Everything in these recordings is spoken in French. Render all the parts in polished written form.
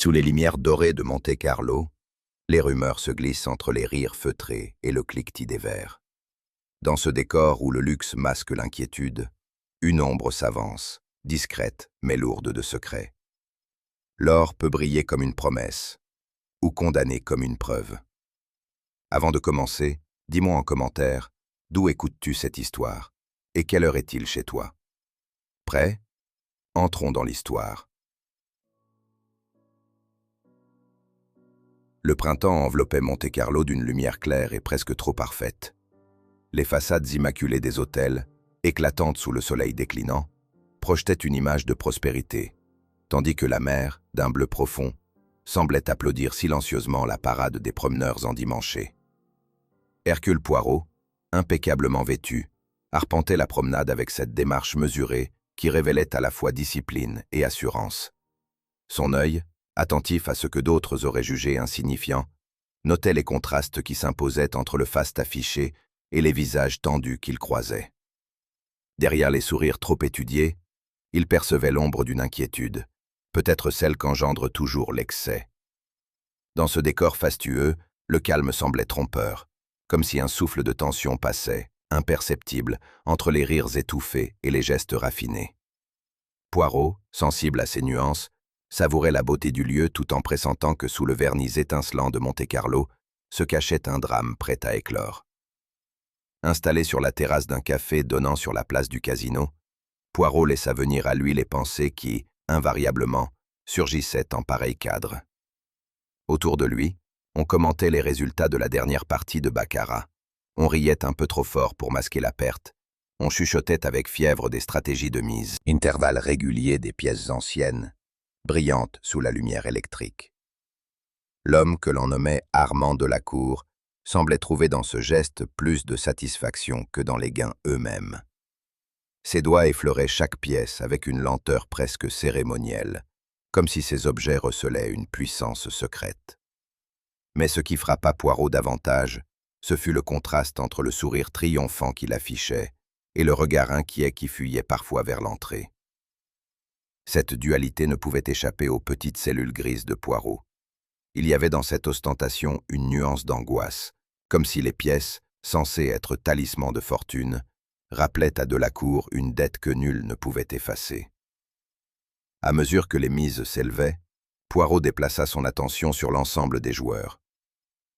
Sous les lumières dorées de Monte-Carlo, les rumeurs se glissent entre les rires feutrés et le cliquetis des verres. Dans ce décor où le luxe masque l'inquiétude, une ombre s'avance, discrète mais lourde de secrets. L'or peut briller comme une promesse, ou condamner comme une preuve. Avant de commencer, dis-moi en commentaire, d'où écoutes-tu cette histoire, et quelle heure est-il chez toi? Prêt? Entrons dans l'histoire. Le printemps enveloppait Monte-Carlo d'une lumière claire et presque trop parfaite. Les façades immaculées des hôtels, éclatantes sous le soleil déclinant, projetaient une image de prospérité, tandis que la mer, d'un bleu profond, semblait applaudir silencieusement la parade des promeneurs endimanchés. Hercule Poirot, impeccablement vêtu, arpentait la promenade avec cette démarche mesurée qui révélait à la fois discipline et assurance. Son œil, attentif à ce que d'autres auraient jugé insignifiant, notait les contrastes qui s'imposaient entre le faste affiché et les visages tendus qu'il croisait. Derrière les sourires trop étudiés, il percevait l'ombre d'une inquiétude, peut-être celle qu'engendre toujours l'excès. Dans ce décor fastueux, le calme semblait trompeur, comme si un souffle de tension passait, imperceptible, entre les rires étouffés et les gestes raffinés. Poirot, sensible à ces nuances, savourait la beauté du lieu tout en pressentant que sous le vernis étincelant de Monte-Carlo se cachait un drame prêt à éclore. Installé sur la terrasse d'un café donnant sur la place du casino, Poirot laissa venir à lui les pensées qui, invariablement, surgissaient en pareil cadre. Autour de lui, on commentait les résultats de la dernière partie de baccarat. On riait un peu trop fort pour masquer la perte. On chuchotait avec fièvre des stratégies de mise, intervalles réguliers des pièces anciennes, brillantes sous la lumière électrique. L'homme que l'on nommait Armand Delacour semblait trouver dans ce geste plus de satisfaction que dans les gains eux-mêmes. Ses doigts effleuraient chaque pièce avec une lenteur presque cérémonielle, comme si ces objets recelaient une puissance secrète. Mais ce qui frappa Poirot davantage, ce fut le contraste entre le sourire triomphant qu'il affichait et le regard inquiet qui fuyait parfois vers l'entrée. Cette dualité ne pouvait échapper aux petites cellules grises de Poirot. Il y avait dans cette ostentation une nuance d'angoisse, comme si les pièces, censées être talismans de fortune, rappelaient à Delacour une dette que nul ne pouvait effacer. À mesure que les mises s'élevaient, Poirot déplaça son attention sur l'ensemble des joueurs.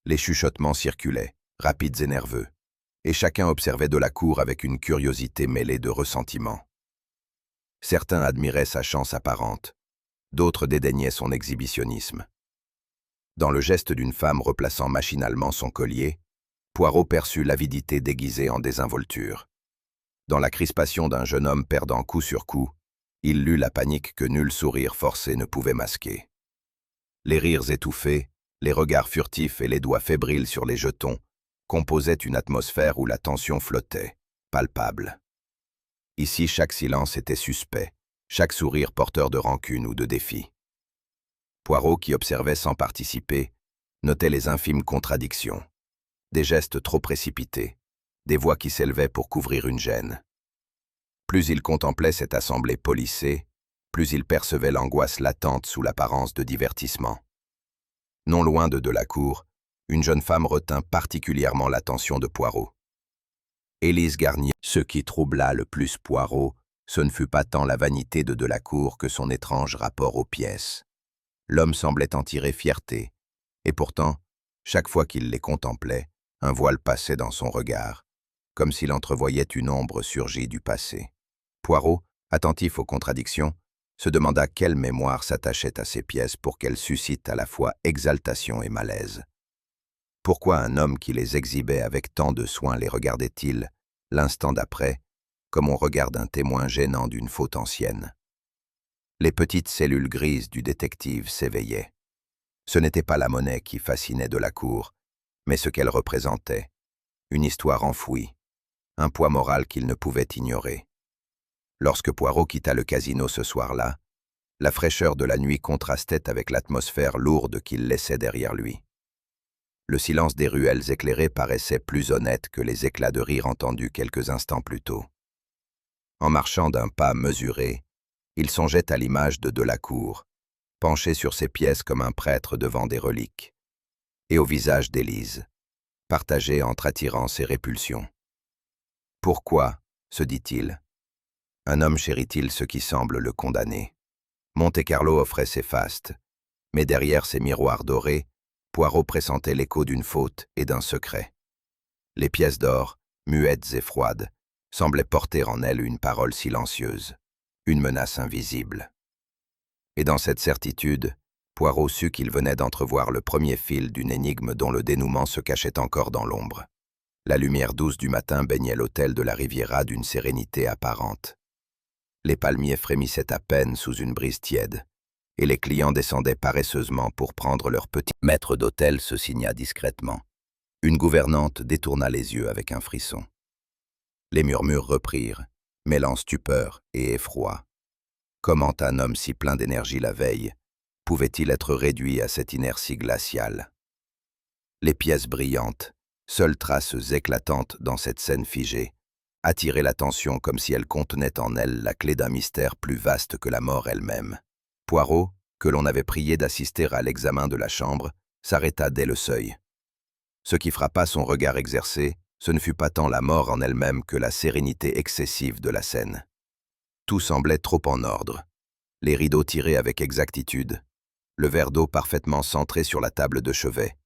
Les chuchotements circulaient, rapides et nerveux, et chacun observait Delacour avec une curiosité mêlée de ressentiment. Certains admiraient sa chance apparente, d'autres dédaignaient son exhibitionnisme. Dans le geste d'une femme replaçant machinalement son collier, Poirot perçut l'avidité déguisée en désinvolture. Dans la crispation d'un jeune homme perdant coup sur coup, il lut la panique que nul sourire forcé ne pouvait masquer. Les rires étouffés, les regards furtifs et les doigts fébriles sur les jetons composaient une atmosphère où la tension flottait, palpable. Ici, chaque silence était suspect, chaque sourire porteur de rancune ou de défi. Poirot, qui observait sans participer, notait les infimes contradictions, des gestes trop précipités, des voix qui s'élevaient pour couvrir une gêne. Plus il contemplait cette assemblée policée, plus il percevait l'angoisse latente sous l'apparence de divertissement. Non loin de Delacour, une jeune femme retint particulièrement l'attention de Poirot. Élise Garnier. Ce qui troubla le plus Poirot, ce ne fut pas tant la vanité de Delacour que son étrange rapport aux pièces. L'homme semblait en tirer fierté, et pourtant, chaque fois qu'il les contemplait, un voile passait dans son regard, comme s'il entrevoyait une ombre surgie du passé. Poirot, attentif aux contradictions, se demanda quelle mémoire s'attachait à ces pièces pour qu'elles suscitent à la fois exaltation et malaise. Pourquoi un homme qui les exhibait avec tant de soin les regardait-il, l'instant d'après, comme on regarde un témoin gênant d'une faute ancienne? Les petites cellules grises du détective s'éveillaient. Ce n'était pas la monnaie qui fascinait Delacour, mais ce qu'elle représentait, une histoire enfouie, un poids moral qu'il ne pouvait ignorer. Lorsque Poirot quitta le casino ce soir-là, la fraîcheur de la nuit contrastait avec l'atmosphère lourde qu'il laissait derrière lui. Le silence des ruelles éclairées paraissait plus honnête que les éclats de rire entendus quelques instants plus tôt. En marchant d'un pas mesuré, il songeait à l'image de Delacour, penché sur ses pièces comme un prêtre devant des reliques, et au visage d'Élise, partagé entre attirance et répulsion. Pourquoi, se dit-il, un homme chérit-il ce qui semble le condamner? Monte-Carlo offrait ses fastes, mais derrière ses miroirs dorés, Poirot pressentait l'écho d'une faute et d'un secret. Les pièces d'or, muettes et froides, semblaient porter en elles une parole silencieuse, une menace invisible. Et dans cette certitude, Poirot sut qu'il venait d'entrevoir le premier fil d'une énigme dont le dénouement se cachait encore dans l'ombre. La lumière douce du matin baignait l'hôtel de la Riviera d'une sérénité apparente. Les palmiers frémissaient à peine sous une brise tiède, et les clients descendaient paresseusement pour prendre leur petit maître d'hôtel se signa discrètement. Une gouvernante détourna les yeux avec un frisson. Les murmures reprirent, mêlant stupeur et effroi. Comment un homme si plein d'énergie la veille pouvait-il être réduit à cette inertie glaciale? Les pièces brillantes, seules traces éclatantes dans cette scène figée, attiraient l'attention comme si elles contenaient en elles la clé d'un mystère plus vaste que la mort elle-même. Poirot, que l'on avait prié d'assister à l'examen de la chambre, s'arrêta dès le seuil. Ce qui frappa son regard exercé, ce ne fut pas tant la mort en elle-même que la sérénité excessive de la scène. Tout semblait trop en ordre. Les rideaux tirés avec exactitude, le verre d'eau parfaitement centré sur la table de chevet,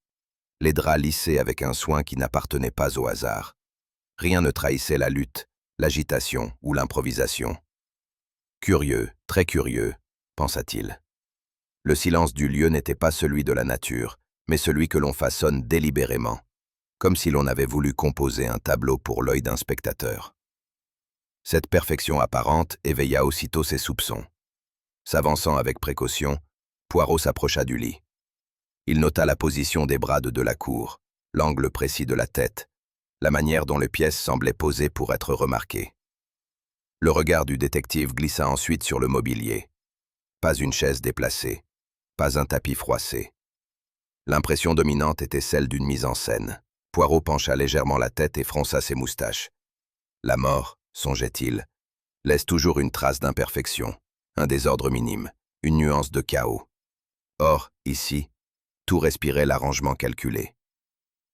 les draps lissés avec un soin qui n'appartenait pas au hasard. Rien ne trahissait la lutte, l'agitation ou l'improvisation. Curieux, très curieux, pensa-t-il. Le silence du lieu n'était pas celui de la nature, mais celui que l'on façonne délibérément, comme si l'on avait voulu composer un tableau pour l'œil d'un spectateur. Cette perfection apparente éveilla aussitôt ses soupçons. S'avançant avec précaution, Poirot s'approcha du lit. Il nota la position des bras de Delacour, l'angle précis de la tête, la manière dont les pièces semblaient posées pour être remarquées. Le regard du détective glissa ensuite sur le mobilier. Pas une chaise déplacée, pas un tapis froissé. L'impression dominante était celle d'une mise en scène. Poirot pencha légèrement la tête et fronça ses moustaches. La mort, songeait-il, laisse toujours une trace d'imperfection, un désordre minime, une nuance de chaos. Or, ici, tout respirait l'arrangement calculé.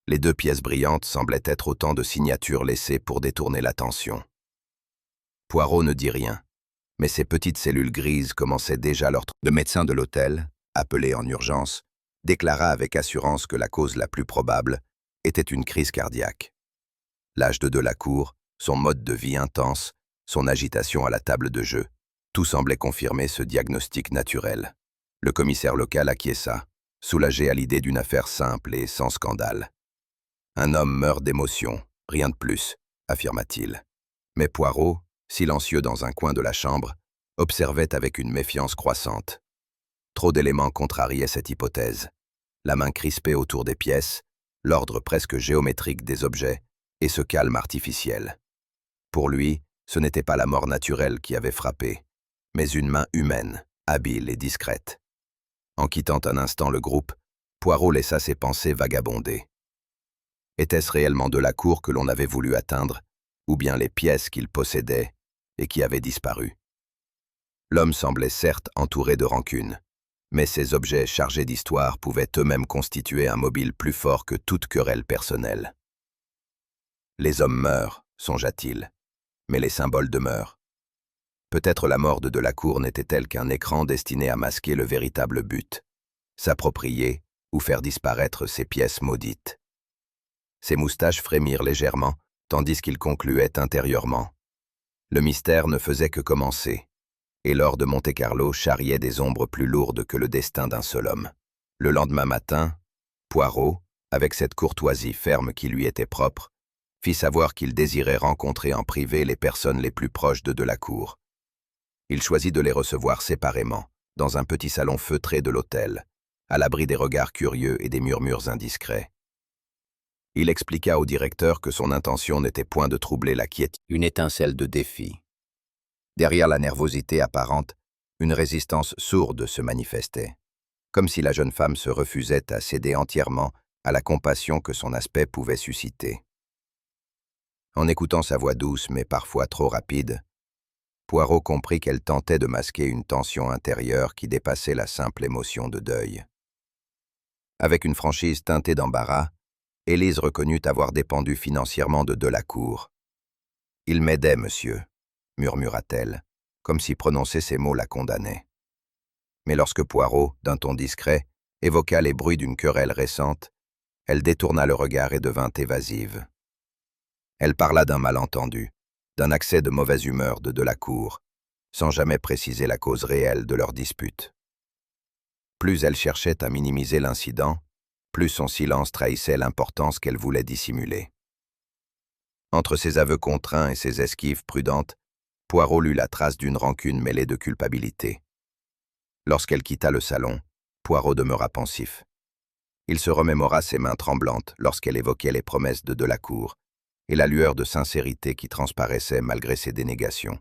Les deux pièces brillantes semblaient être autant de signatures laissées pour détourner l'attention. Poirot ne dit rien, mais ses petites cellules grises commençaient déjà leur... Le médecin de l'hôtel, appelé en urgence, déclara avec assurance que la cause la plus probable était une crise cardiaque. L'âge de Delacour, son mode de vie intense, son agitation à la table de jeu, tout semblait confirmer ce diagnostic naturel. Le commissaire local acquiesça, soulagé à l'idée d'une affaire simple et sans scandale. Un homme meurt d'émotion, rien de plus, affirma-t-il. Mais Poirot, silencieux dans un coin de la chambre, observait avec une méfiance croissante. Trop d'éléments contrariaient cette hypothèse. La main crispée autour des pièces, l'ordre presque géométrique des objets et ce calme artificiel. Pour lui, ce n'était pas la mort naturelle qui avait frappé, mais une main humaine, habile et discrète. En quittant un instant le groupe, Poirot laissa ses pensées vagabonder. Était-ce réellement Delacour que l'on avait voulu atteindre, ou bien les pièces qu'il possédait et qui avaient disparu? L'homme semblait certes entouré de rancune, mais ces objets chargés d'histoire pouvaient eux-mêmes constituer un mobile plus fort que toute querelle personnelle. Les hommes meurent, songea-t-il, mais les symboles demeurent. Peut-être la mort de Delacour n'était-elle qu'un écran destiné à masquer le véritable but, s'approprier ou faire disparaître ces pièces maudites. Ses moustaches frémirent légèrement, tandis qu'il concluait intérieurement. Le mystère ne faisait que commencer, et l'or de Monte-Carlo charriait des ombres plus lourdes que le destin d'un seul homme. Le lendemain matin, Poirot, avec cette courtoisie ferme qui lui était propre, fit savoir qu'il désirait rencontrer en privé les personnes les plus proches de Delacour. Il choisit de les recevoir séparément, dans un petit salon feutré de l'hôtel, à l'abri des regards curieux et des murmures indiscrets. Il expliqua au directeur que son intention n'était point de troubler la quiétude. Une étincelle de défi. Derrière la nervosité apparente, une résistance sourde se manifestait, comme si la jeune femme se refusait à céder entièrement à la compassion que son aspect pouvait susciter. En écoutant sa voix douce mais parfois trop rapide, Poirot comprit qu'elle tentait de masquer une tension intérieure qui dépassait la simple émotion de deuil. Avec une franchise teintée d'embarras, Élise reconnut avoir dépendu financièrement de Delacour. « Il m'aidait, monsieur », murmura-t-elle, comme si prononcer ces mots la condamnait. Mais lorsque Poirot, d'un ton discret, évoqua les bruits d'une querelle récente, elle détourna le regard et devint évasive. Elle parla d'un malentendu, d'un accès de mauvaise humeur de Delacour, sans jamais préciser la cause réelle de leur dispute. Plus elle cherchait à minimiser l'incident, plus son silence trahissait l'importance qu'elle voulait dissimuler. Entre ses aveux contraints et ses esquives prudentes, Poirot lut la trace d'une rancune mêlée de culpabilité. Lorsqu'elle quitta le salon, Poirot demeura pensif. Il se remémora ses mains tremblantes lorsqu'elle évoquait les promesses de Delacour et la lueur de sincérité qui transparaissait malgré ses dénégations.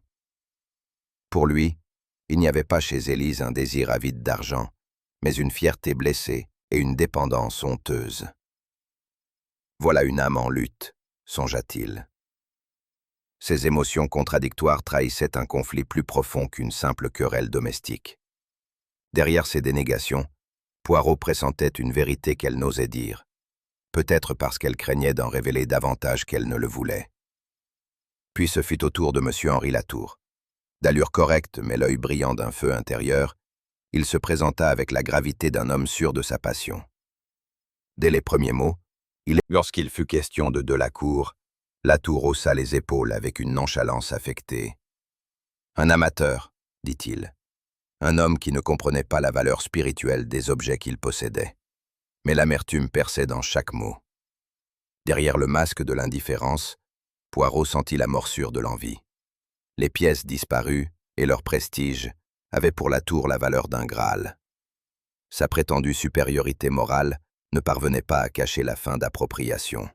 Pour lui, il n'y avait pas chez Élise un désir avide d'argent, mais une fierté blessée et une dépendance honteuse. Voilà une âme en lutte, songea-t-il. Ses émotions contradictoires trahissaient un conflit plus profond qu'une simple querelle domestique. Derrière ces dénégations, Poirot pressentait une vérité qu'elle n'osait dire, peut-être parce qu'elle craignait d'en révéler davantage qu'elle ne le voulait. Puis ce fut au tour de M. Henri Latour. D'allure correcte mais l'œil brillant d'un feu intérieur, il se présenta avec la gravité d'un homme sûr de sa passion. Dès les premiers mots, lorsqu'il fut question de Delacour, Latour haussa les épaules avec une nonchalance affectée. « Un amateur, dit-il. Un homme qui ne comprenait pas la valeur spirituelle des objets qu'il possédait. Mais l'amertume perçait dans chaque mot. Derrière le masque de l'indifférence, Poirot sentit la morsure de l'envie. Les pièces disparues et leur prestige avaient pour Latour la valeur d'un Graal. Sa prétendue supériorité morale ne parvenait pas à cacher la fin d'appropriation.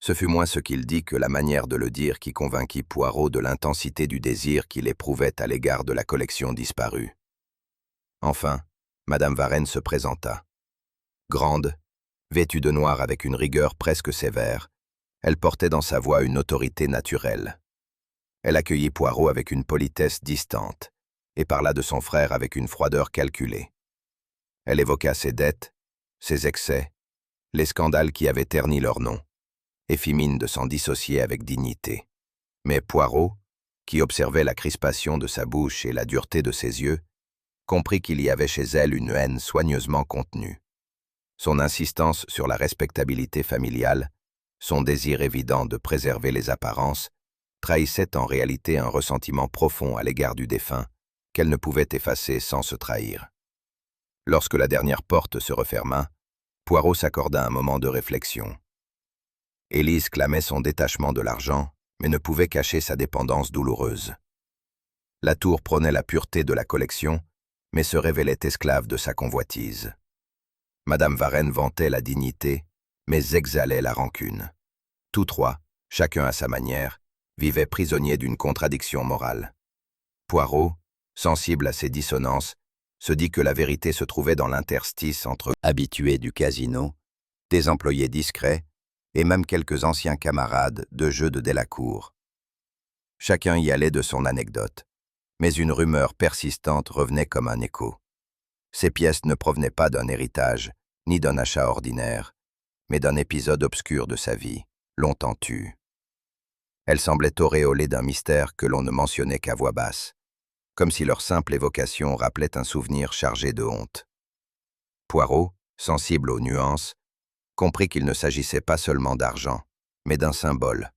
Ce fut moins ce qu'il dit que la manière de le dire qui convainquit Poirot de l'intensité du désir qu'il éprouvait à l'égard de la collection disparue. Enfin, Madame Varenne se présenta. Grande, vêtue de noir avec une rigueur presque sévère, elle portait dans sa voix une autorité naturelle. Elle accueillit Poirot avec une politesse distante et parla de son frère avec une froideur calculée. Elle évoqua ses dettes, ses excès, les scandales qui avaient terni leur nom, et fit mine de s'en dissocier avec dignité. Mais Poirot, qui observait la crispation de sa bouche et la dureté de ses yeux, comprit qu'il y avait chez elle une haine soigneusement contenue. Son insistance sur la respectabilité familiale, son désir évident de préserver les apparences, trahissaient en réalité un ressentiment profond à l'égard du défunt, qu'elle ne pouvait effacer sans se trahir. Lorsque la dernière porte se referma, Poirot s'accorda un moment de réflexion. Élise clamait son détachement de l'argent, mais ne pouvait cacher sa dépendance douloureuse. Latour prônait la pureté de la collection, mais se révélait esclave de sa convoitise. Madame Varenne vantait la dignité, mais exhalait la rancune. Tous trois, chacun à sa manière, vivaient prisonniers d'une contradiction morale. Poirot, sensible à ces dissonances, se dit que la vérité se trouvait dans l'interstice entre habitués du casino, des employés discrets, et même quelques anciens camarades de jeu de Delacour. Chacun y allait de son anecdote, mais une rumeur persistante revenait comme un écho. Ces pièces ne provenaient pas d'un héritage, ni d'un achat ordinaire, mais d'un épisode obscur de sa vie, longtemps tu. Elles semblaient auréolées d'un mystère que l'on ne mentionnait qu'à voix basse, comme si leur simple évocation rappelait un souvenir chargé de honte. Poirot, sensible aux nuances, comprit qu'il ne s'agissait pas seulement d'argent, mais d'un symbole,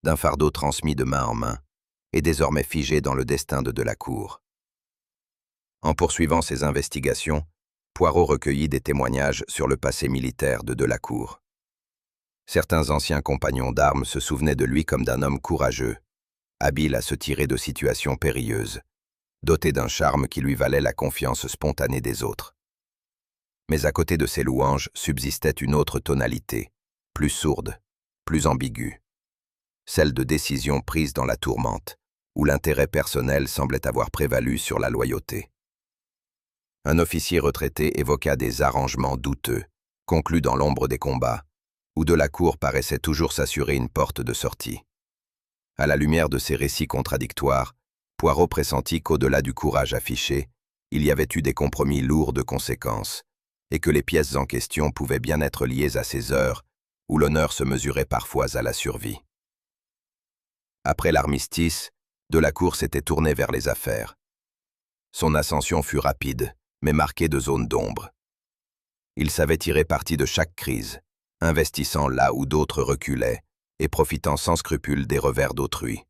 d'un fardeau transmis de main en main, et désormais figé dans le destin de Delacour. En poursuivant ses investigations, Poirot recueillit des témoignages sur le passé militaire de Delacour. Certains anciens compagnons d'armes se souvenaient de lui comme d'un homme courageux, habile à se tirer de situations périlleuses, doté d'un charme qui lui valait la confiance spontanée des autres. Mais à côté de ces louanges subsistait une autre tonalité, plus sourde, plus ambiguë, celle de décisions prises dans la tourmente, où l'intérêt personnel semblait avoir prévalu sur la loyauté. Un officier retraité évoqua des arrangements douteux, conclus dans l'ombre des combats, où Delacour paraissait toujours s'assurer une porte de sortie. À la lumière de ces récits contradictoires, Poirot pressentit qu'au-delà du courage affiché, il y avait eu des compromis lourds de conséquences, et que les pièces en question pouvaient bien être liées à ces heures où l'honneur se mesurait parfois à la survie. Après l'armistice, Delacour s'était tourné vers les affaires. Son ascension fut rapide, mais marquée de zones d'ombre. Il savait tirer parti de chaque crise, investissant là où d'autres reculaient et profitant sans scrupule des revers d'autrui.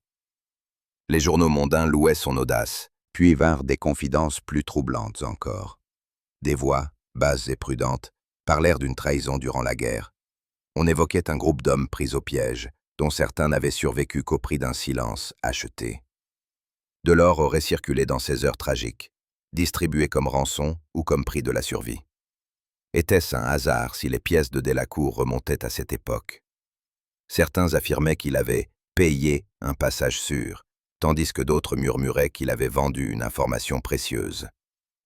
Les journaux mondains louaient son audace, puis vinrent des confidences plus troublantes encore. Des voix, basses et prudentes, parlèrent d'une trahison durant la guerre. On évoquait un groupe d'hommes pris au piège, dont certains n'avaient survécu qu'au prix d'un silence acheté. De l'or aurait circulé dans ces heures tragiques, distribué comme rançon ou comme prix de la survie. Était-ce un hasard si les pièces de Delacour remontaient à cette époque? Certains affirmaient qu'il avait payé un passage sûr, tandis que d'autres murmuraient qu'il avait vendu une information précieuse.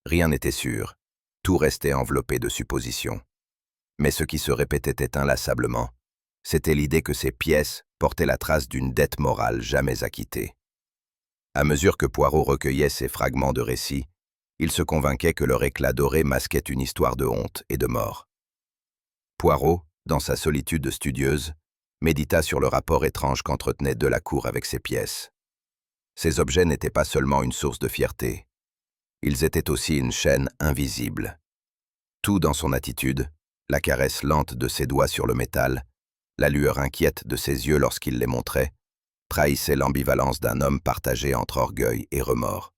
Rien n'était sûr, tout restait enveloppé de suppositions. Mais ce qui se répétait inlassablement, c'était l'idée que ces pièces portaient la trace d'une dette morale jamais acquittée. À mesure que Poirot recueillait ces fragments de récits, il se convainquait que leur éclat doré masquait une histoire de honte et de mort. Poirot, dans sa solitude studieuse, médita sur le rapport étrange qu'entretenait Delacour avec ses pièces. Ces objets n'étaient pas seulement une source de fierté, ils étaient aussi une chaîne invisible. Tout dans son attitude, la caresse lente de ses doigts sur le métal, la lueur inquiète de ses yeux lorsqu'il les montrait, trahissait l'ambivalence d'un homme partagé entre orgueil et remords.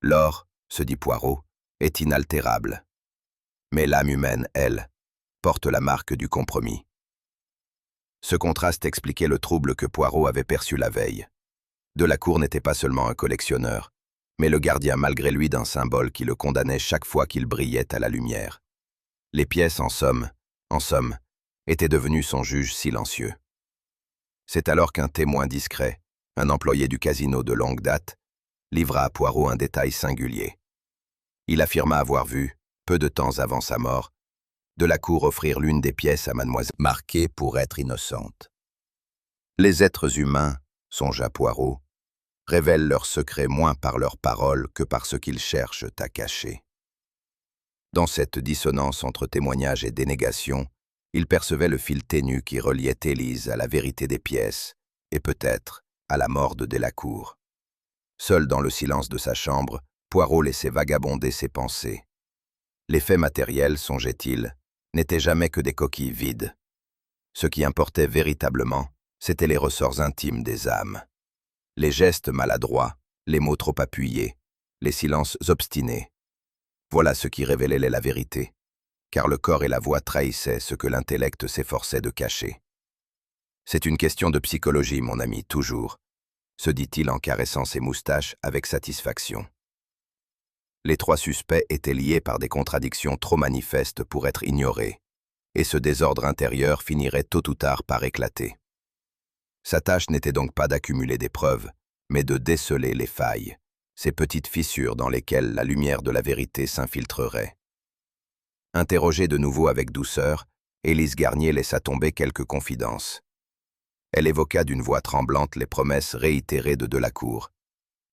L'or, se dit Poirot, est inaltérable. Mais l'âme humaine, elle, porte la marque du compromis. Ce contraste expliquait le trouble que Poirot avait perçu la veille. Delacour n'était pas seulement un collectionneur, mais le gardien malgré lui d'un symbole qui le condamnait chaque fois qu'il brillait à la lumière. Les pièces, en somme, étaient devenues son juge silencieux. C'est alors qu'un témoin discret, un employé du casino de longue date, livra à Poirot un détail singulier. Il affirma avoir vu, peu de temps avant sa mort, Delacour offrir l'une des pièces à mademoiselle marquée pour être innocente. Les êtres humains, songea Poirot, révèlent leurs secrets moins par leurs paroles que par ce qu'ils cherchent à cacher. Dans cette dissonance entre témoignage et dénégation, il percevait le fil ténu qui reliait Élise à la vérité des pièces et peut-être à la mort de Delacour. Seul dans le silence de sa chambre, Poirot laissait vagabonder ses pensées. Les faits matériels, songeait-il, n'étaient jamais que des coquilles vides. Ce qui importait véritablement, c'étaient les ressorts intimes des âmes. Les gestes maladroits, les mots trop appuyés, les silences obstinés. Voilà ce qui révélait la vérité, car le corps et la voix trahissaient ce que l'intellect s'efforçait de cacher. C'est une question de psychologie, mon ami, toujours, se dit-il en caressant ses moustaches avec satisfaction. Les trois suspects étaient liés par des contradictions trop manifestes pour être ignorées, et ce désordre intérieur finirait tôt ou tard par éclater. Sa tâche n'était donc pas d'accumuler des preuves, mais de déceler les failles, ces petites fissures dans lesquelles la lumière de la vérité s'infiltrerait. Interrogée de nouveau avec douceur, Élise Garnier laissa tomber quelques confidences. Elle évoqua d'une voix tremblante les promesses réitérées de Delacour.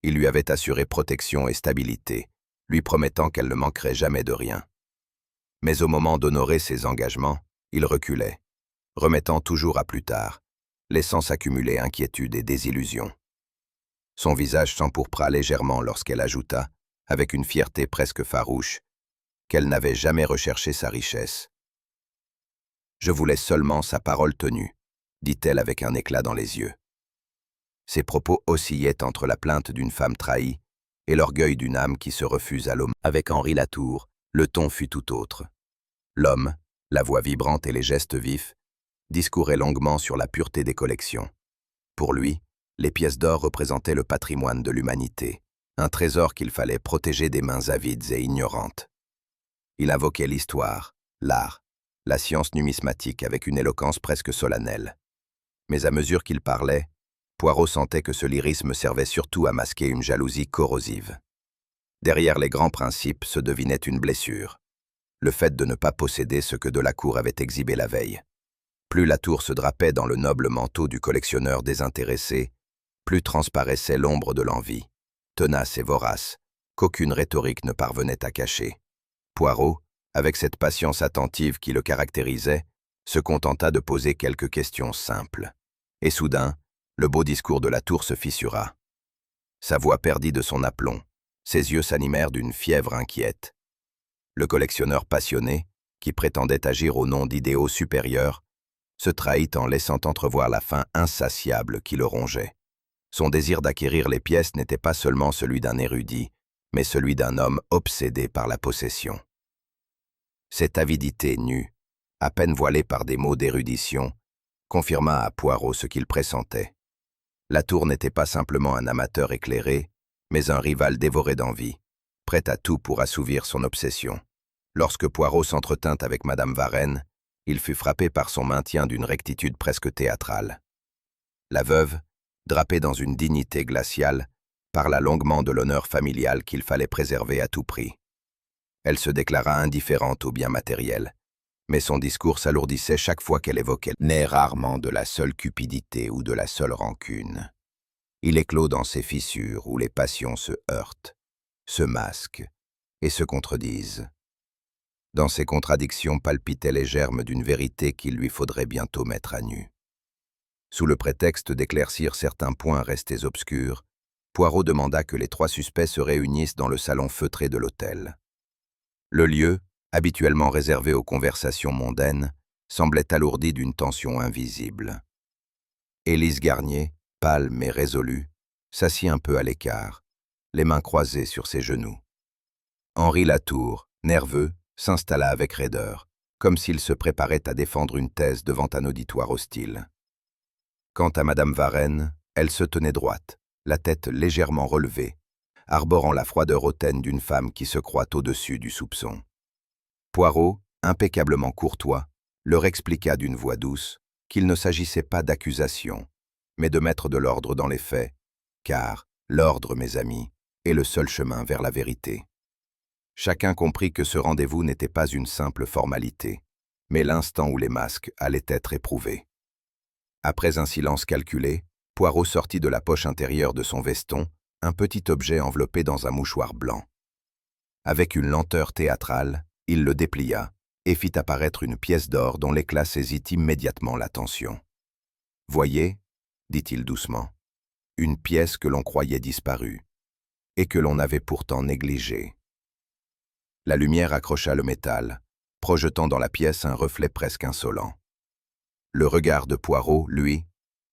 Il lui avait assuré protection et stabilité, lui promettant qu'elle ne manquerait jamais de rien. Mais au moment d'honorer ses engagements, il reculait, remettant toujours à plus tard, laissant s'accumuler inquiétude et désillusion. Son visage s'empourpra légèrement lorsqu'elle ajouta, avec une fierté presque farouche, qu'elle n'avait jamais recherché sa richesse. « Je voulais seulement sa parole tenue », dit-elle avec un éclat dans les yeux. Ses propos oscillaient entre la plainte d'une femme trahie et l'orgueil d'une âme qui se refuse à l'homme. Avec Henri Latour, le ton fut tout autre. L'homme, la voix vibrante et les gestes vifs, discourait longuement sur la pureté des collections. Pour lui, les pièces d'or représentaient le patrimoine de l'humanité, un trésor qu'il fallait protéger des mains avides et ignorantes. Il invoquait l'histoire, l'art, la science numismatique avec une éloquence presque solennelle. Mais à mesure qu'il parlait, Poirot sentait que ce lyrisme servait surtout à masquer une jalousie corrosive. Derrière les grands principes se devinait une blessure, le fait de ne pas posséder ce que Delacour avait exhibé la veille. Plus Latour se drapait dans le noble manteau du collectionneur désintéressé, plus transparaissait l'ombre de l'envie. tenace et vorace, qu'aucune rhétorique ne parvenait à cacher. Poirot, avec cette patience attentive qui le caractérisait, se contenta de poser quelques questions simples. Et soudain, le beau discours de Latour se fissura. Sa voix perdit de son aplomb, ses yeux s'animèrent d'une fièvre inquiète. Le collectionneur passionné, qui prétendait agir au nom d'idéaux supérieurs, se trahit en laissant entrevoir la faim insatiable qui le rongeait. Son désir d'acquérir les pièces n'était pas seulement celui d'un érudit, mais celui d'un homme obsédé par la possession. Cette avidité nue, à peine voilée par des mots d'érudition, confirma à Poirot ce qu'il pressentait. Latour n'était pas simplement un amateur éclairé, mais un rival dévoré d'envie, prêt à tout pour assouvir son obsession. Lorsque Poirot s'entretint avec Madame Varenne, il fut frappé par son maintien d'une rectitude presque théâtrale. La veuve, drapée dans une dignité glaciale, parla longuement de l'honneur familial qu'il fallait préserver à tout prix. Elle se déclara indifférente aux biens matériels, mais son discours s'alourdissait chaque fois qu'elle évoquait n'est rarement de la seule cupidité ou de la seule rancune. Il éclot dans ces fissures où les passions se heurtent, se masquent et se contredisent. Dans ces contradictions palpitaient les germes d'une vérité qu'il lui faudrait bientôt mettre à nu. Sous le prétexte d'éclaircir certains points restés obscurs, Poirot demanda que les trois suspects se réunissent dans le salon feutré de l'hôtel. Le lieu, habituellement réservé aux conversations mondaines, semblait alourdi d'une tension invisible. Élise Garnier, pâle mais résolue, s'assit un peu à l'écart, les mains croisées sur ses genoux. Henri Latour, nerveux, s'installa avec raideur, comme s'il se préparait à défendre une thèse devant un auditoire hostile. Quant à Madame Varenne, elle se tenait droite, la tête légèrement relevée, arborant la froideur hautaine d'une femme qui se croit au-dessus du soupçon. Poirot, impeccablement courtois, leur expliqua d'une voix douce qu'il ne s'agissait pas d'accusation, mais de mettre de l'ordre dans les faits, car l'ordre, mes amis, est le seul chemin vers la vérité. Chacun comprit que ce rendez-vous n'était pas une simple formalité, mais l'instant où les masques allaient être éprouvés. Après un silence calculé, Poirot sortit de la poche intérieure de son veston un petit objet enveloppé dans un mouchoir blanc. Avec une lenteur théâtrale, il le déplia et fit apparaître une pièce d'or dont l'éclat saisit immédiatement l'attention. « Voyez, dit-il doucement, une pièce que l'on croyait disparue, et que l'on avait pourtant négligée. » La lumière accrocha le métal, projetant dans la pièce un reflet presque insolent. Le regard de Poirot, lui,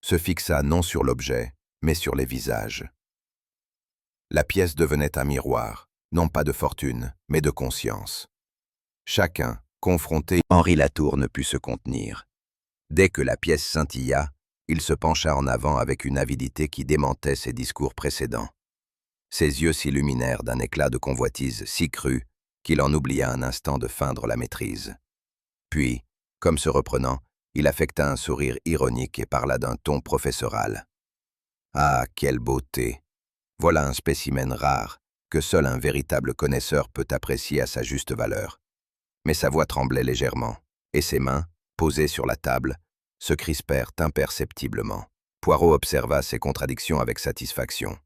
se fixa non sur l'objet, mais sur les visages. La pièce devenait un miroir, non pas de fortune, mais de conscience. Chacun, confronté, Henri Latour ne put se contenir. Dès que la pièce scintilla, il se pencha en avant avec une avidité qui démentait ses discours précédents. Ses yeux s'illuminèrent d'un éclat de convoitise si cru qu'il en oublia un instant de feindre la maîtrise. Puis, comme se reprenant, il affecta un sourire ironique et parla d'un ton professoral. « Ah, quelle beauté! Voilà un spécimen rare que seul un véritable connaisseur peut apprécier à sa juste valeur. » Mais sa voix tremblait légèrement, et ses mains, posées sur la table, se crispèrent imperceptiblement. Poirot observa ces contradictions avec satisfaction.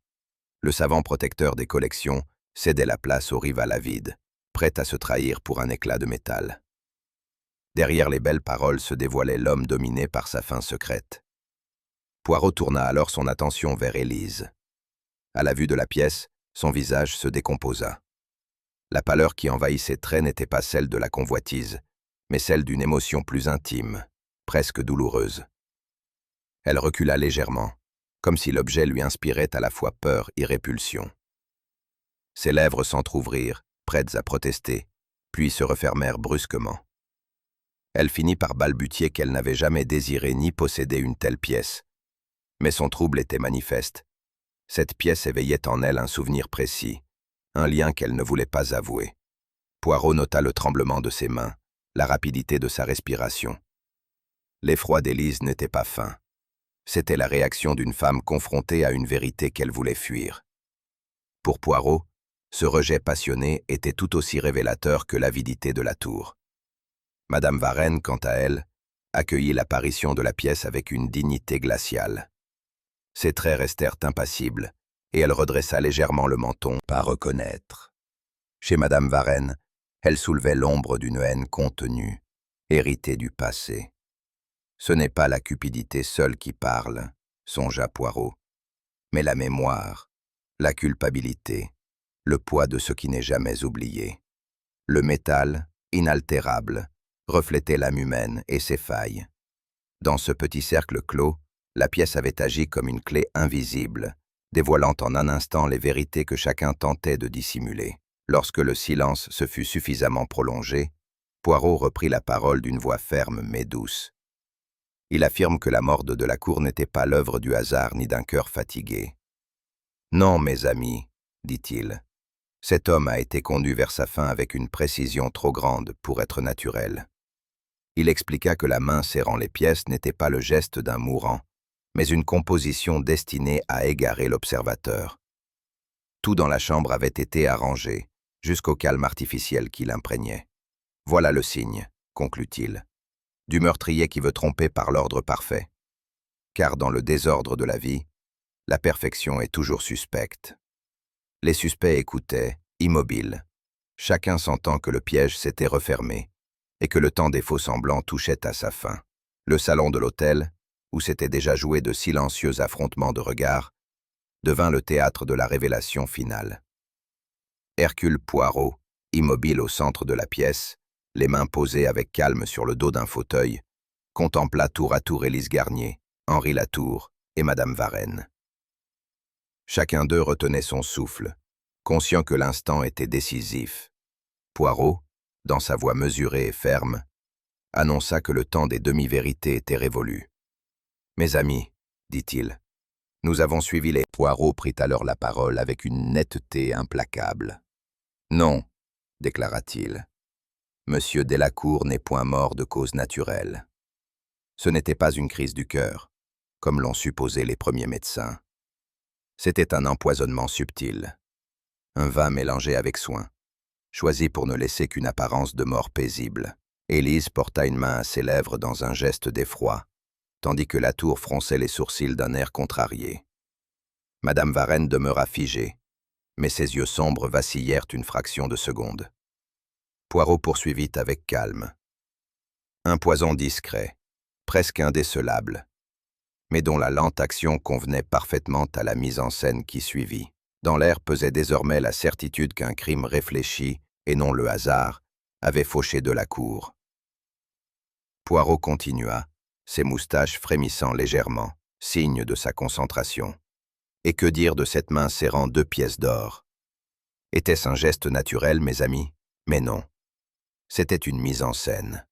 Le savant protecteur des collections cédait la place au rival avide, prêt à se trahir pour un éclat de métal. Derrière les belles paroles se dévoilait l'homme dominé par sa faim secrète. Poirot tourna alors son attention vers Élise. À la vue de la pièce, son visage se décomposa. La pâleur qui envahit ses traits n'était pas celle de la convoitise, mais celle d'une émotion plus intime, presque douloureuse. Elle recula légèrement, comme si l'objet lui inspirait à la fois peur et répulsion. Ses lèvres s'entr'ouvrirent, prêtes à protester, puis se refermèrent brusquement. Elle finit par balbutier qu'elle n'avait jamais désiré ni possédé une telle pièce. Mais son trouble était manifeste. Cette pièce éveillait en elle un souvenir précis, un lien qu'elle ne voulait pas avouer. Poirot nota le tremblement de ses mains, la rapidité de sa respiration. L'effroi d'Élise n'était pas feint. C'était la réaction d'une femme confrontée à une vérité qu'elle voulait fuir. Pour Poirot, ce rejet passionné était tout aussi révélateur que l'avidité de Latour. Madame Varenne, quant à elle, accueillit l'apparition de la pièce avec une dignité glaciale. Ses traits restèrent impassibles, et elle redressa légèrement le menton, pas reconnaître. Chez Madame Varenne, elle soulevait l'ombre d'une haine contenue, héritée du passé. Ce n'est pas la cupidité seule qui parle, songea Poirot, mais la mémoire, la culpabilité, le poids de ce qui n'est jamais oublié. Le métal, inaltérable, reflétait l'âme humaine et ses failles. Dans ce petit cercle clos, la pièce avait agi comme une clé invisible, dévoilant en un instant les vérités que chacun tentait de dissimuler. Lorsque le silence se fut suffisamment prolongé, Poirot reprit la parole d'une voix ferme mais douce. Il affirme que la mort de Delacour n'était pas l'œuvre du hasard ni d'un cœur fatigué. Non, mes amis, dit-il, cet homme a été conduit vers sa fin avec une précision trop grande pour être naturelle. Il expliqua que la main serrant les pièces n'était pas le geste d'un mourant, mais une composition destinée à égarer l'observateur. Tout dans la chambre avait été arrangé, jusqu'au calme artificiel qui l'imprégnait. Voilà le signe, conclut-il, du meurtrier qui veut tromper par l'ordre parfait. Car dans le désordre de la vie, la perfection est toujours suspecte. Les suspects écoutaient, immobiles, chacun sentant que le piège s'était refermé et que le temps des faux-semblants touchait à sa fin. Le salon de l'hôtel, où s'étaient déjà joués de silencieux affrontements de regards, devint le théâtre de la révélation finale. Hercule Poirot, immobile au centre de la pièce, les mains posées avec calme sur le dos d'un fauteuil, contempla tour à tour Élise Garnier, Henri Latour et Madame Varenne. Chacun d'eux retenait son souffle, conscient que l'instant était décisif. Poirot, dans sa voix mesurée et ferme, annonça que le temps des demi-vérités était révolu. « Mes amis, dit-il, nous avons suivi les... » Poirot prit alors la parole avec une netteté implacable. « Non, déclara-t-il, Monsieur Delacour n'est point mort de cause naturelle. Ce n'était pas une crise du cœur, comme l'ont supposé les premiers médecins. C'était un empoisonnement subtil, un vin mélangé avec soin, choisi pour ne laisser qu'une apparence de mort paisible. » Élise porta une main à ses lèvres dans un geste d'effroi, tandis que Latour fronçait les sourcils d'un air contrarié. Madame Varenne demeura figée, mais ses yeux sombres vacillèrent une fraction de seconde. Poirot poursuivit avec calme. Un poison discret, presque indécelable, mais dont la lente action convenait parfaitement à la mise en scène qui suivit. Dans l'air pesait désormais la certitude qu'un crime réfléchi, et non le hasard, avait fauché Delacour. Poirot continua, ses moustaches frémissant légèrement, signe de sa concentration. Et que dire de cette main serrant 2 pièces d'or? Était-ce un geste naturel, mes amis? Mais non. C'était une mise en scène.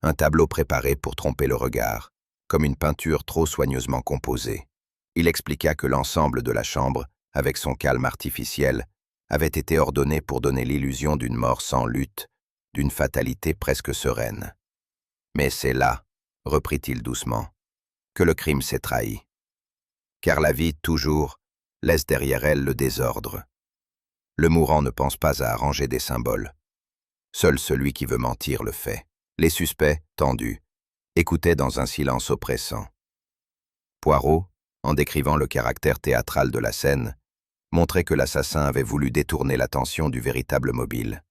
Un tableau préparé pour tromper le regard, comme une peinture trop soigneusement composée. Il expliqua que l'ensemble de la chambre, avec son calme artificiel, avait été ordonné pour donner l'illusion d'une mort sans lutte, d'une fatalité presque sereine. Mais c'est là, reprit-il doucement, que le crime s'est trahi. Car la vie, toujours, laisse derrière elle le désordre. Le mourant ne pense pas à arranger des symboles. Seul celui qui veut mentir le fait. Les suspects, tendus, écoutaient dans un silence oppressant. Poirot, en décrivant le caractère théâtral de la scène, montrait que l'assassin avait voulu détourner l'attention du véritable mobile.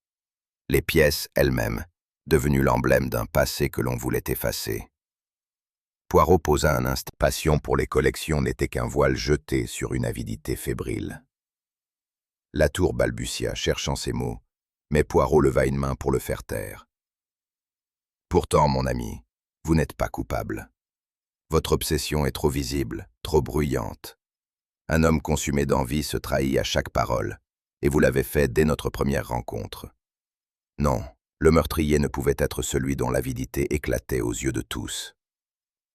Les pièces elles-mêmes, devenues l'emblème d'un passé que l'on voulait effacer. Poirot posa un instant. Passion pour les collections n'était qu'un voile jeté sur une avidité fébrile. Latour balbutia, cherchant ses mots, mais Poirot leva une main pour le faire taire. Pourtant, mon ami, vous n'êtes pas coupable. Votre obsession est trop visible, trop bruyante. Un homme consumé d'envie se trahit à chaque parole, et vous l'avez fait dès notre première rencontre. Non, le meurtrier ne pouvait être celui dont l'avidité éclatait aux yeux de tous.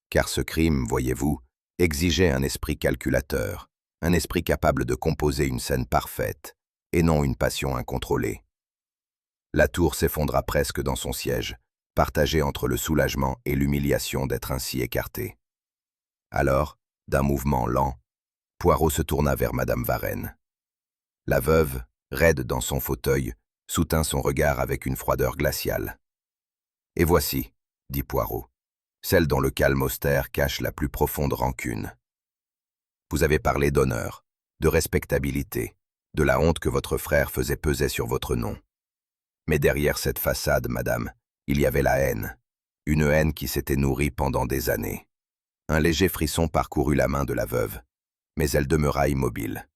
Car ce crime, voyez-vous, exigeait un esprit calculateur, un esprit capable de composer une scène parfaite, et non une passion incontrôlée. Latour s'effondra presque dans son siège, partagé entre le soulagement et l'humiliation d'être ainsi écarté. Alors, d'un mouvement lent, Poirot se tourna vers Madame Varenne. La veuve, raide dans son fauteuil, soutint son regard avec une froideur glaciale. « Et voici, » dit Poirot, « celle dont le calme austère cache la plus profonde rancune. Vous avez parlé d'honneur, de respectabilité, de la honte que votre frère faisait peser sur votre nom. Mais derrière cette façade, madame, il y avait la haine. Une haine qui s'était nourrie pendant des années. Un léger frisson parcourut la main de la veuve, mais elle demeura immobile.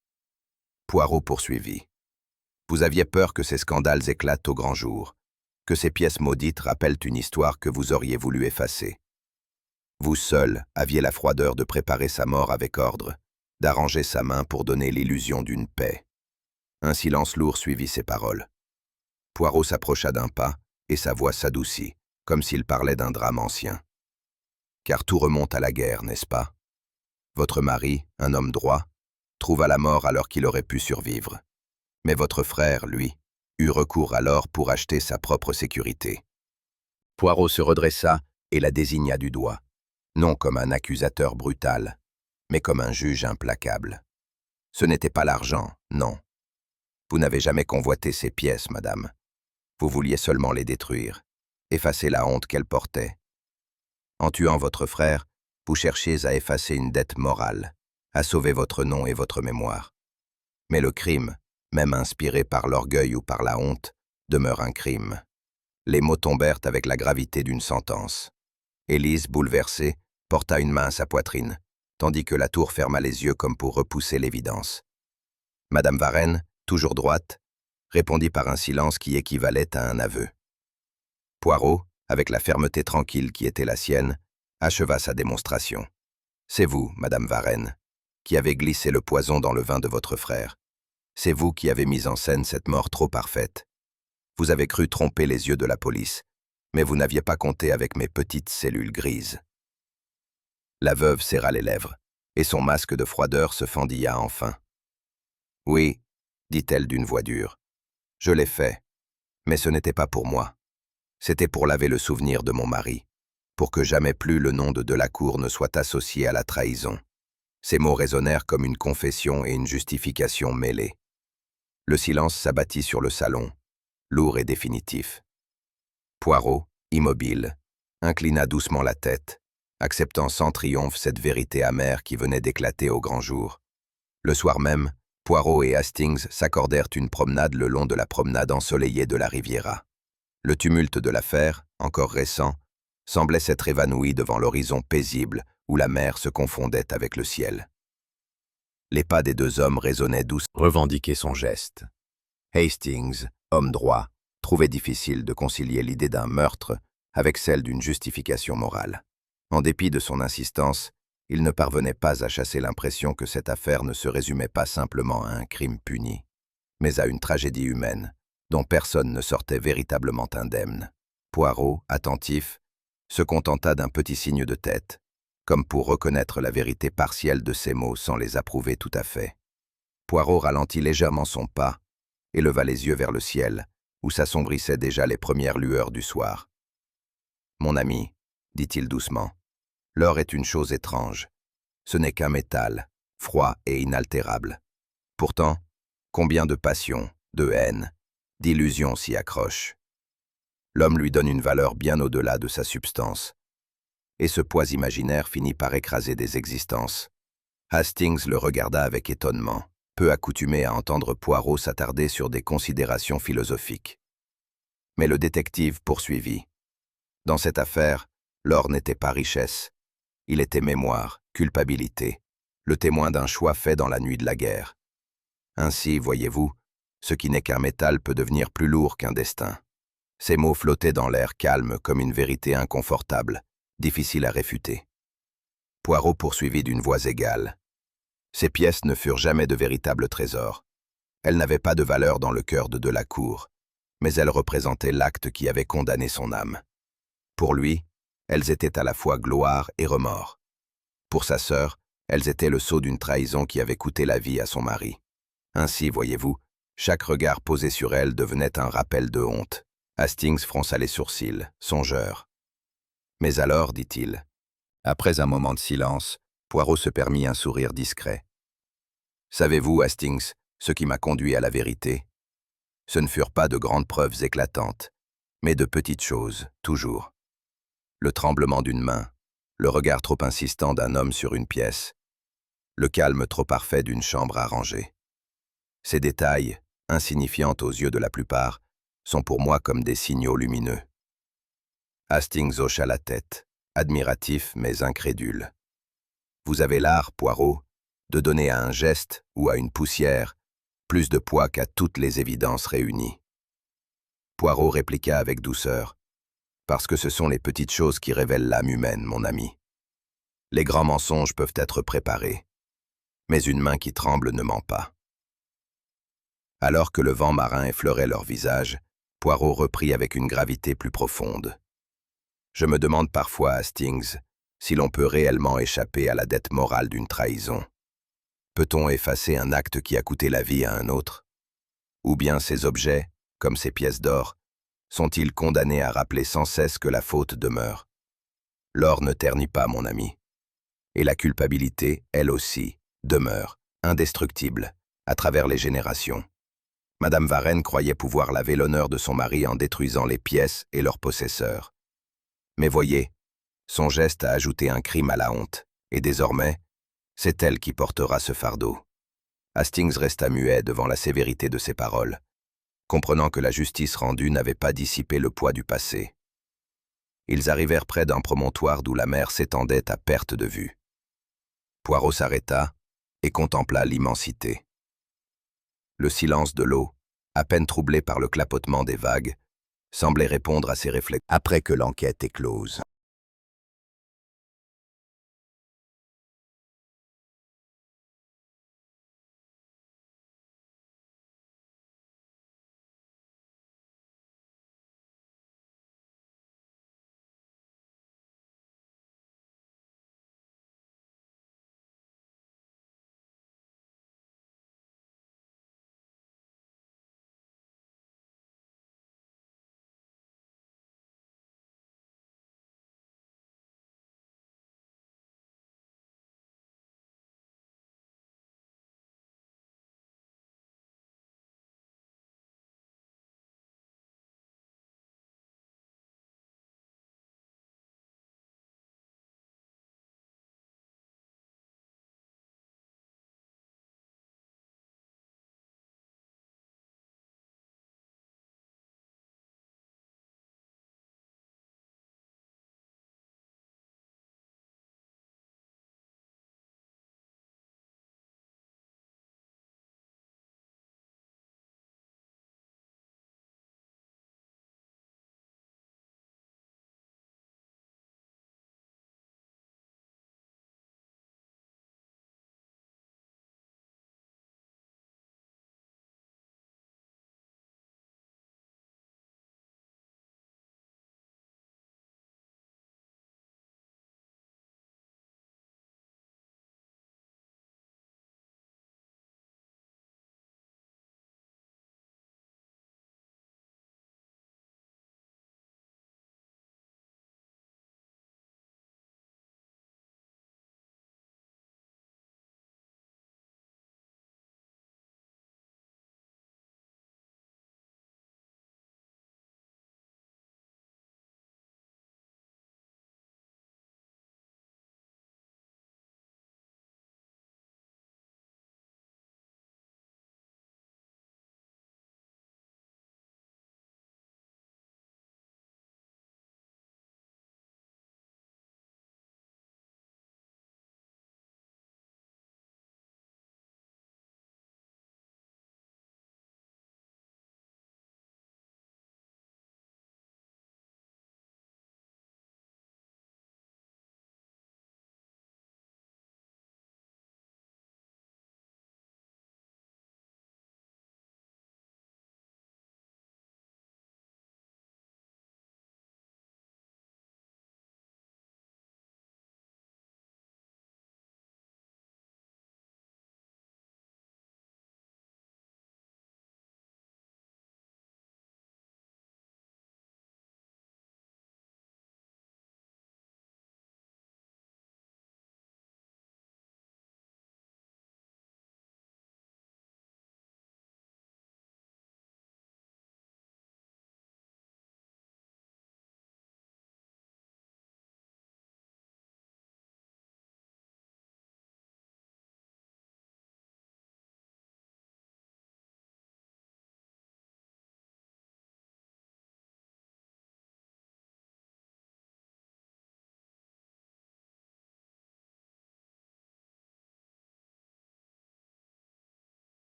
Poirot poursuivit. Vous aviez peur que ces scandales éclatent au grand jour, que ces pièces maudites rappellent une histoire que vous auriez voulu effacer. Vous seul aviez la froideur de préparer sa mort avec ordre, d'arranger sa main pour donner l'illusion d'une paix. Un silence lourd suivit ces paroles. Poirot s'approcha d'un pas, et sa voix s'adoucit, comme s'il parlait d'un drame ancien. Car tout remonte à la guerre, n'est-ce pas? Votre mari, un homme droit, trouva la mort alors qu'il aurait pu survivre. Mais votre frère, lui, eut recours alors pour acheter sa propre sécurité. Poirot se redressa et la désigna du doigt, non comme un accusateur brutal, mais comme un juge implacable. Ce n'était pas l'argent, non. Vous n'avez jamais convoité ces pièces, madame. Vous vouliez seulement les détruire, effacer la honte qu'elles portaient. En tuant votre frère, vous cherchiez à effacer une dette morale, à sauver votre nom et votre mémoire. Mais le crime, même inspiré par l'orgueil ou par la honte, demeure un crime. Les mots tombèrent avec la gravité d'une sentence. Élise, bouleversée, porta une main à sa poitrine, tandis que la tour ferma les yeux comme pour repousser l'évidence. Madame Varenne, toujours droite, répondit par un silence qui équivalait à un aveu. Poirot, avec la fermeté tranquille qui était la sienne, acheva sa démonstration. C'est vous, Madame Varenne, qui avez glissé le poison dans le vin de votre frère. C'est vous qui avez mis en scène cette mort trop parfaite. Vous avez cru tromper les yeux de la police, mais vous n'aviez pas compté avec mes petites cellules grises. La veuve serra les lèvres, et son masque de froideur se fendilla enfin. Oui, dit-elle d'une voix dure. Je l'ai fait, mais ce n'était pas pour moi. C'était pour laver le souvenir de mon mari, pour que jamais plus le nom de Delacour ne soit associé à la trahison. Ces mots résonnèrent comme une confession et une justification mêlées. Le silence s'abattit sur le salon, lourd et définitif. Poirot, immobile, inclina doucement la tête, acceptant sans triomphe cette vérité amère qui venait d'éclater au grand jour. Le soir même, Poirot et Hastings s'accordèrent une promenade le long de la promenade ensoleillée de la Riviera. Le tumulte de l'affaire, encore récent, semblait s'être évanoui devant l'horizon paisible où la mer se confondait avec le ciel. Les pas des deux hommes résonnaient doucement. Revendiquer son geste. Hastings, homme droit, trouvait difficile de concilier l'idée d'un meurtre avec celle d'une justification morale. En dépit de son insistance, il ne parvenait pas à chasser l'impression que cette affaire ne se résumait pas simplement à un crime puni, mais à une tragédie humaine, dont personne ne sortait véritablement indemne. Poirot, attentif, se contenta d'un petit signe de tête, comme pour reconnaître la vérité partielle de ces mots sans les approuver tout à fait. Poirot ralentit légèrement son pas et leva les yeux vers le ciel, où s'assombrissaient déjà les premières lueurs du soir. « Mon ami, dit-il doucement, l'or est une chose étrange. Ce n'est qu'un métal, froid et inaltérable. Pourtant, combien de passions, de haine, d'illusions s'y accrochent. L'homme lui donne une valeur bien au-delà de sa substance. Et ce poids imaginaire finit par écraser des existences. » Hastings le regarda avec étonnement, peu accoutumé à entendre Poirot s'attarder sur des considérations philosophiques. Mais le détective poursuivit. Dans cette affaire, l'or n'était pas richesse. Il était mémoire, culpabilité, le témoin d'un choix fait dans la nuit de la guerre. Ainsi, voyez-vous, ce qui n'est qu'un métal peut devenir plus lourd qu'un destin. Ces mots flottaient dans l'air calme comme une vérité inconfortable, difficile à réfuter. Poirot poursuivit d'une voix égale. Ces pièces ne furent jamais de véritables trésors. Elles n'avaient pas de valeur dans le cœur de Delacour, mais elles représentaient l'acte qui avait condamné son âme. Pour lui, elles étaient à la fois gloire et remords. Pour sa sœur, elles étaient le sceau d'une trahison qui avait coûté la vie à son mari. Ainsi, voyez-vous, chaque regard posé sur elle devenait un rappel de honte. Hastings fronça les sourcils, songeur. « Mais alors, dit-il. » Après un moment de silence, Poirot se permit un sourire discret. « Savez-vous, Hastings, ce qui m'a conduit à la vérité? Ce ne furent pas de grandes preuves éclatantes, mais de petites choses, toujours. Le tremblement d'une main, le regard trop insistant d'un homme sur une pièce. le calme trop parfait d'une chambre à ranger. Ces détails, insignifiants aux yeux de la plupart, sont pour moi comme des signaux lumineux. Hastings hocha la tête, admiratif mais incrédule. Vous avez l'art, Poirot, de donner à un geste ou à une poussière plus de poids qu'à toutes les évidences réunies. Poirot répliqua avec douceur. Parce que ce sont les petites choses qui révèlent l'âme humaine, mon ami. Les grands mensonges peuvent être préparés, mais une main qui tremble ne ment pas. Alors que le vent marin effleurait leur visage, Poirot reprit avec une gravité plus profonde. Je me demande parfois, Hastings, si l'on peut réellement échapper à la dette morale d'une trahison. Peut-on effacer un acte qui a coûté la vie à un autre? Ou bien ces objets, comme ces pièces d'or, sont-ils condamnés à rappeler sans cesse que la faute demeure? L'or ne ternit pas, mon ami. Et la culpabilité, elle aussi, demeure, indestructible, à travers les générations. Madame Varenne croyait pouvoir laver l'honneur de son mari en détruisant les pièces et leurs possesseurs. Mais voyez, son geste a ajouté un crime à la honte, et désormais, c'est elle qui portera ce fardeau. Hastings resta muet devant la sévérité de ses paroles, comprenant que la justice rendue n'avait pas dissipé le poids du passé. Ils arrivèrent près d'un promontoire d'où la mer s'étendait à perte de vue. Poirot s'arrêta et contempla l'immensité. Le silence de l'eau, à peine troublé par le clapotement des vagues, semblait répondre à ses réflexions. Après que l'enquête est close.